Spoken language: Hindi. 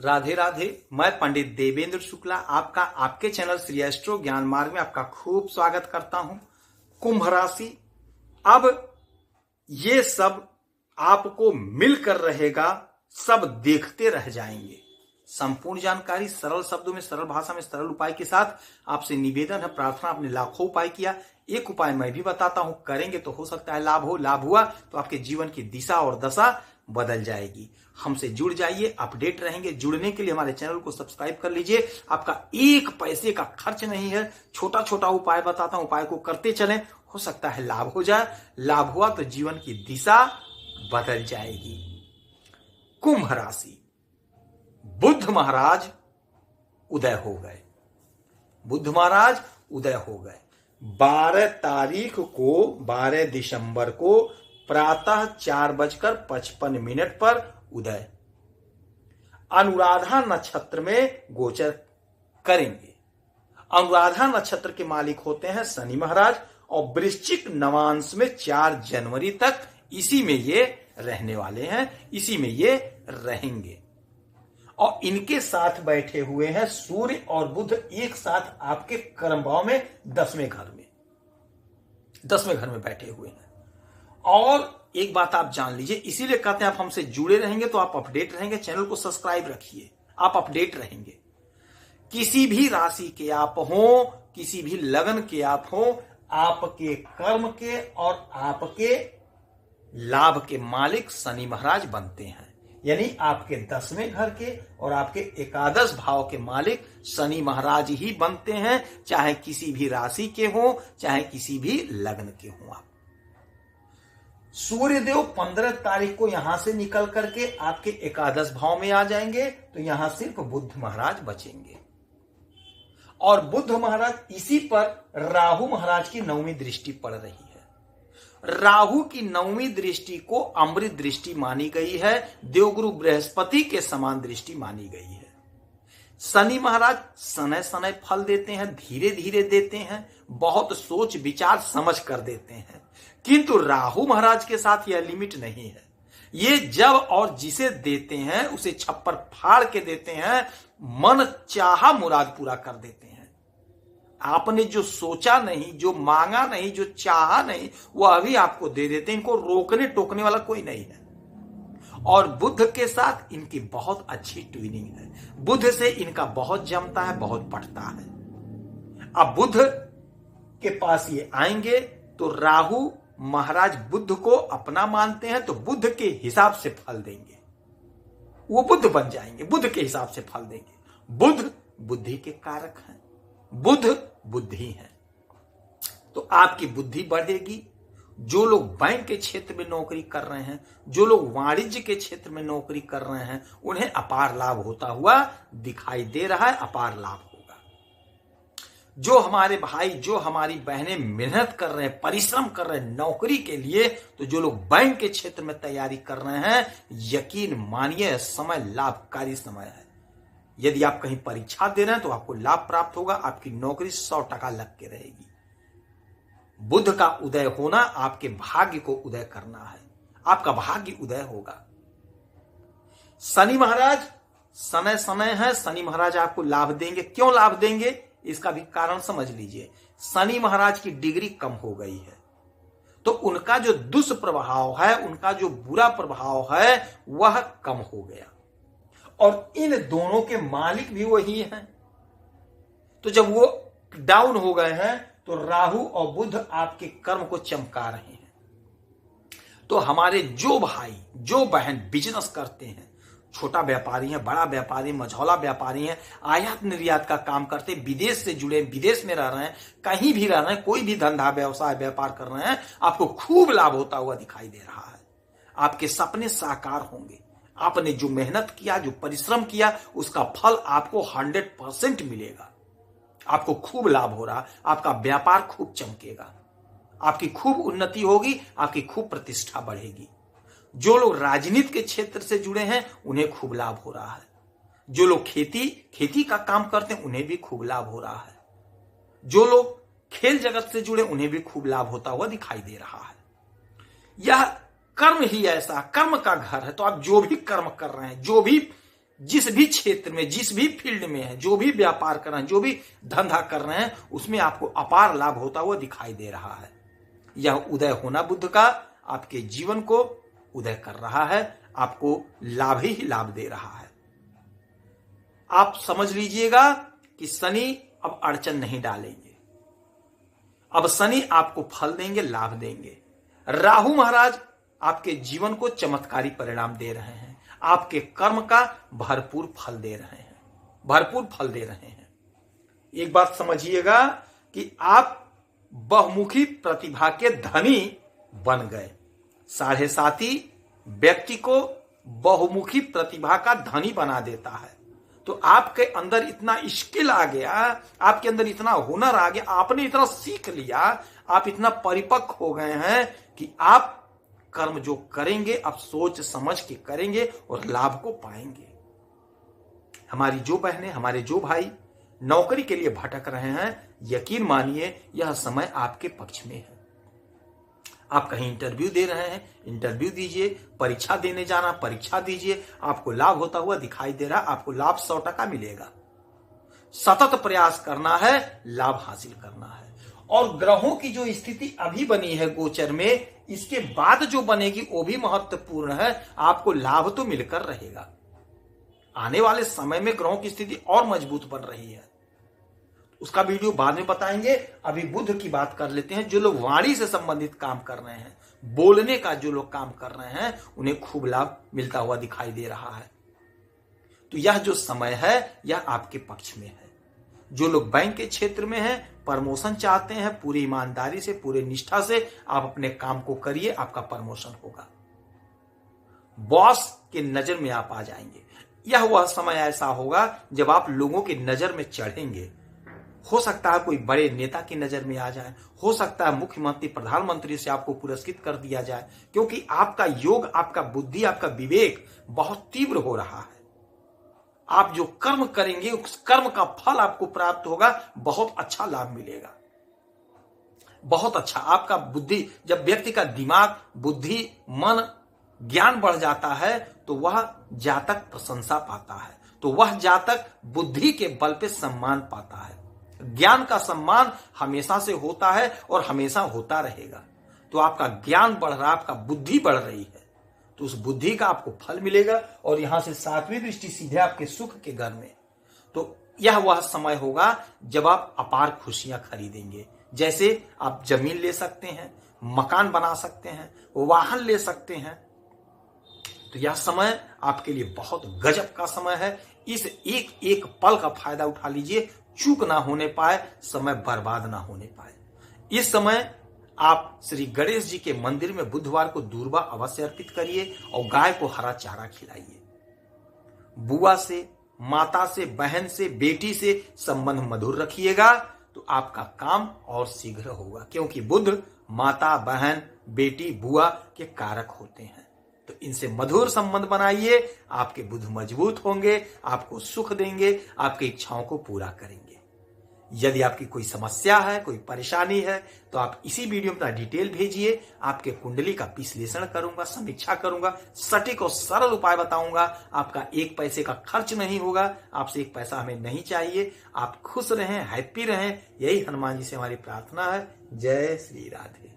राधे राधे। मैं पंडित देवेंद्र शुक्ला आपका आपके चैनल श्री एस्ट्रो ज्ञान मार्ग में आपका खूब स्वागत करता हूं। कुंभ राशि, अब ये सब आपको मिलकर रहेगा, सब देखते रह जाएंगे। संपूर्ण जानकारी सरल शब्दों में, सरल भाषा में, सरल उपाय के साथ आपसे निवेदन है, प्रार्थना। आपने लाखों उपाय किया, एक उपाय मैं भी बताता हूं, करेंगे तो हो सकता है लाभ हो। लाभ हुआ तो आपके जीवन की दिशा और दशा बदल जाएगी। हमसे जुड़ जाइए, अपडेट रहेंगे। जुड़ने के लिए हमारे चैनल को सब्सक्राइब कर लीजिए। आपका एक पैसे का खर्च नहीं है, छोटा छोटा उपाय बताता हूं, उपाय को करते चलें, हो सकता है लाभ हो जाए। लाभ हुआ तो जीवन की दिशा बदल जाएगी। कुंभ राशि, बुध महाराज उदय हो गए। बुध महाराज उदय हो गए 12 दिसंबर को प्रातः 4:55 पर उदय। अनुराधा नक्षत्र में गोचर करेंगे। अनुराधा नक्षत्र के मालिक होते हैं शनि महाराज और वृश्चिक नवांश में 4 जनवरी तक इसी में ये रहने वाले हैं, इसी में ये रहेंगे। और इनके साथ बैठे हुए हैं सूर्य और बुध एक साथ आपके कर्म भाव में 10वें घर में बैठे हुए हैं। और एक बात आप जान लीजिए, इसीलिए कहते हैं आप हमसे जुड़े रहेंगे तो आप अपडेट रहेंगे। चैनल को सब्सक्राइब रखिए, आप अपडेट रहेंगे। किसी भी राशि के आप हो, किसी भी लगन के आप हो, आपके कर्म के और आपके लाभ के मालिक शनि महाराज बनते हैं। यानी आपके 10वें घर के और आपके एकादश भाव के मालिक शनि महाराज ही बनते हैं, चाहे किसी भी राशि के हो, चाहे किसी भी लग्न के हो। आप सूर्यदेव 15 तारीख को यहां से निकल करके आपके एकादश भाव में आ जाएंगे, तो यहां सिर्फ बुध महाराज बचेंगे। और बुध महाराज, इसी पर राहु महाराज की 9वीं दृष्टि पड़ रही है। राहु की 9वीं दृष्टि को अमृत दृष्टि मानी गई है, देवगुरु बृहस्पति के समान दृष्टि मानी गई है। शनि महाराज समय समय फल देते हैं, धीरे धीरे देते हैं, बहुत सोच विचार समझ कर देते हैं। किंतु राहु महाराज के साथ यह लिमिट नहीं है। ये जब और जिसे देते हैं उसे छप्पर फाड़ के देते हैं, मन चाहा मुराद पूरा कर देते हैं। आपने जो सोचा नहीं, जो मांगा नहीं, जो चाहा नहीं, वह भी आपको दे देते हैं। इनको रोकने टोकने वाला कोई नहीं है। और बुध के साथ इनकी बहुत अच्छी ट्विनिंग है। बुध से इनका बहुत जमता है, बहुत पटता है। अब बुध के पास ये आएंगे तो राहु महाराज बुध को अपना मानते हैं, तो बुध के हिसाब से फल देंगे। वो बुध बन जाएंगे, बुध के हिसाब से फल देंगे। बुध बुद्धि के कारक हैं, बुध बुद्धि है, तो आपकी बुद्धि बढ़ेगी। जो लोग बैंक के क्षेत्र में नौकरी कर रहे हैं, जो लोग वाणिज्य के क्षेत्र में नौकरी कर रहे हैं, उन्हें अपार लाभ होता हुआ दिखाई दे रहा है। अपार लाभ होगा। जो हमारे भाई, जो हमारी बहनें मेहनत कर रहे हैं, परिश्रम कर रहे हैं नौकरी के लिए, तो जो लोग बैंक के क्षेत्र में तैयारी कर रहे हैं, यकीन मानिए समय लाभकारी समय है। यदि आप कहीं परीक्षा दे रहे हैं तो आपको लाभ प्राप्त होगा, आपकी नौकरी 100% लग के रहेगी। बुध का उदय होना आपके भाग्य को उदय करना है, आपका भाग्य उदय होगा। शनि महाराज समय समय है, शनि महाराज आपको लाभ देंगे। क्यों लाभ देंगे, इसका भी कारण समझ लीजिए। शनि महाराज की डिग्री कम हो गई है, तो उनका जो दुष्प्रभाव है, उनका जो बुरा प्रभाव है, वह कम हो गया। और इन दोनों के मालिक भी वही हैं। तो जब वो डाउन हो गए हैं तो राहु और बुध आपके कर्म को चमका रहे हैं। तो हमारे जो भाई, जो बहन बिजनेस करते हैं, छोटा व्यापारी हैं, बड़ा व्यापारी, मझौला व्यापारी हैं, आयात निर्यात का काम करते हैं, विदेश से जुड़े, विदेश में रह रहे हैं, कहीं भी रह रहे हैं, कोई भी धंधा व्यवसाय व्यापार कर रहे हैं, आपको खूब लाभ होता हुआ दिखाई दे रहा है। आपके सपने साकार होंगे। आपने जो मेहनत किया, जो परिश्रम किया, उसका फल आपको 100% मिलेगा। आपको खूब लाभ हो रहा, आपका व्यापार खूब चमकेगा, आपकी खूब उन्नति होगी, आपकी खूब प्रतिष्ठा बढ़ेगी। जो लोग राजनीति के क्षेत्र से जुड़े हैं उन्हें खूब लाभ हो रहा है। जो लोग खेती का काम करते हैं उन्हें भी खूब लाभ हो रहा है। जो लोग खेल जगत से जुड़े उन्हें भी खूब लाभ होता हुआ दिखाई दे रहा है। यह कर्म ही ऐसा, कर्म का घर है। तो आप जो भी कर्म कर रहे हैं, जो भी जिस भी क्षेत्र में, जिस भी फील्ड में है, जो भी व्यापार कर रहे हैं, जो भी धंधा कर रहे हैं, उसमें आपको अपार लाभ होता हुआ दिखाई दे रहा है। यह उदय होना बुध का आपके जीवन को उदय कर रहा है, आपको लाभ ही लाभ दे रहा है। आप समझ लीजिएगा कि शनि अब अड़चन नहीं डालेंगे, अब शनि आपको फल देंगे, लाभ देंगे। राहु महाराज आपके जीवन को चमत्कारी परिणाम दे रहे हैं, आपके कर्म का भरपूर फल दे रहे हैं, भरपूर फल दे रहे हैं। एक बात समझिएगा कि आप बहुमुखी प्रतिभा के धनी बन गए। 7.5 व्यक्ति को बहुमुखी प्रतिभा का धनी बना देता है। तो आपके अंदर इतना स्किल आ गया, आपके अंदर इतना हुनर आ गया, आपने इतना सीख लिया, आप इतना परिपक्व हो गए हैं कि आप कर्म जो करेंगे आप सोच समझ के करेंगे और लाभ को पाएंगे। हमारी जो बहनें, हमारे जो भाई नौकरी के लिए भटक रहे हैं, यकीन मानिए यह समय आपके पक्ष में है। आप कहीं इंटरव्यू दे रहे हैं, इंटरव्यू दीजिए, परीक्षा देने जाना, परीक्षा दीजिए, आपको लाभ होता हुआ दिखाई दे रहा, आपको लाभ 100% मिलेगा। सतत प्रयास करना है, लाभ हासिल करना है। और ग्रहों की जो स्थिति अभी बनी है गोचर में, इसके बाद जो बनेगी वो भी महत्वपूर्ण है, आपको लाभ तो मिलकर रहेगा। आने वाले समय में ग्रहों की स्थिति और मजबूत बन रही है, उसका वीडियो बाद में बताएंगे। अभी बुध की बात कर लेते हैं। जो लोग वाणी से संबंधित काम कर रहे हैं, बोलने का जो लोग काम कर रहे हैं, उन्हें खूब लाभ मिलता हुआ दिखाई दे रहा है। तो यह जो समय है यह आपके पक्ष में है। जो लोग बैंक के क्षेत्र में हैं, प्रमोशन चाहते हैं, पूरी ईमानदारी से, पूरे निष्ठा से आप अपने काम को करिए, आपका प्रमोशन होगा। बॉस के नजर में आप आ जाएंगे। यह वह समय ऐसा होगा जब आप लोगों की नजर में चढ़ेंगे। हो सकता है कोई बड़े नेता की नजर में आ जाए, हो सकता है मुख्यमंत्री, प्रधानमंत्री से आपको पुरस्कृत कर दिया जाए, क्योंकि आपका योग, आपका बुद्धि, आपका विवेक बहुत तीव्र हो रहा है। आप जो कर्म करेंगे उस कर्म का फल आपको प्राप्त होगा, बहुत अच्छा लाभ मिलेगा, बहुत अच्छा। आपका बुद्धि, जब व्यक्ति का दिमाग, बुद्धि, मन, ज्ञान बढ़ जाता है तो वह जातक प्रशंसा पाता है, तो वह जातक बुद्धि के बल पे सम्मान पाता है। ज्ञान का सम्मान हमेशा से होता है और हमेशा होता रहेगा। तो आपका ज्ञान बढ़ रहा, आपका बुद्धि बढ़ रही है, तो उस बुद्धि का आपको फल मिलेगा। और यहां से 7वीं दृष्टि सीधे आपके सुख के घर में। तो यह वह समय होगा जब आप अपार खुशियां खरीदेंगे। जैसे आप जमीन ले सकते हैं, मकान बना सकते हैं, वाहन ले सकते हैं। तो यह समय आपके लिए बहुत गजब का समय है। इस एक एक पल का फायदा उठा लीजिए, चूक ना होने पाए, समय बर्बाद ना होने पाए। इस समय आप श्री गणेश जी के मंदिर में बुधवार को दूर्वा अवश्य अर्पित करिए और गाय को हरा चारा खिलाइए। बुआ से, माता से, बहन से, बेटी से संबंध मधुर रखिएगा तो आपका काम और शीघ्र होगा, क्योंकि बुध माता, बहन, बेटी, बुआ के कारक होते हैं। तो इनसे मधुर संबंध बनाइए, आपके बुध मजबूत होंगे, आपको सुख देंगे, आपकी इच्छाओं को पूरा करेंगे। यदि आपकी कोई समस्या है, कोई परेशानी है, तो आप इसी वीडियो में अपना डिटेल भेजिए। आपके कुंडली का विश्लेषण करूंगा, समीक्षा करूंगा, सटीक और सरल उपाय बताऊंगा। आपका 1 पैसे का खर्च नहीं होगा, आपसे 1 पैसा हमें नहीं चाहिए। आप खुश रहें, हैप्पी रहें, यही हनुमान जी से हमारी प्रार्थना है। जय श्री राधे।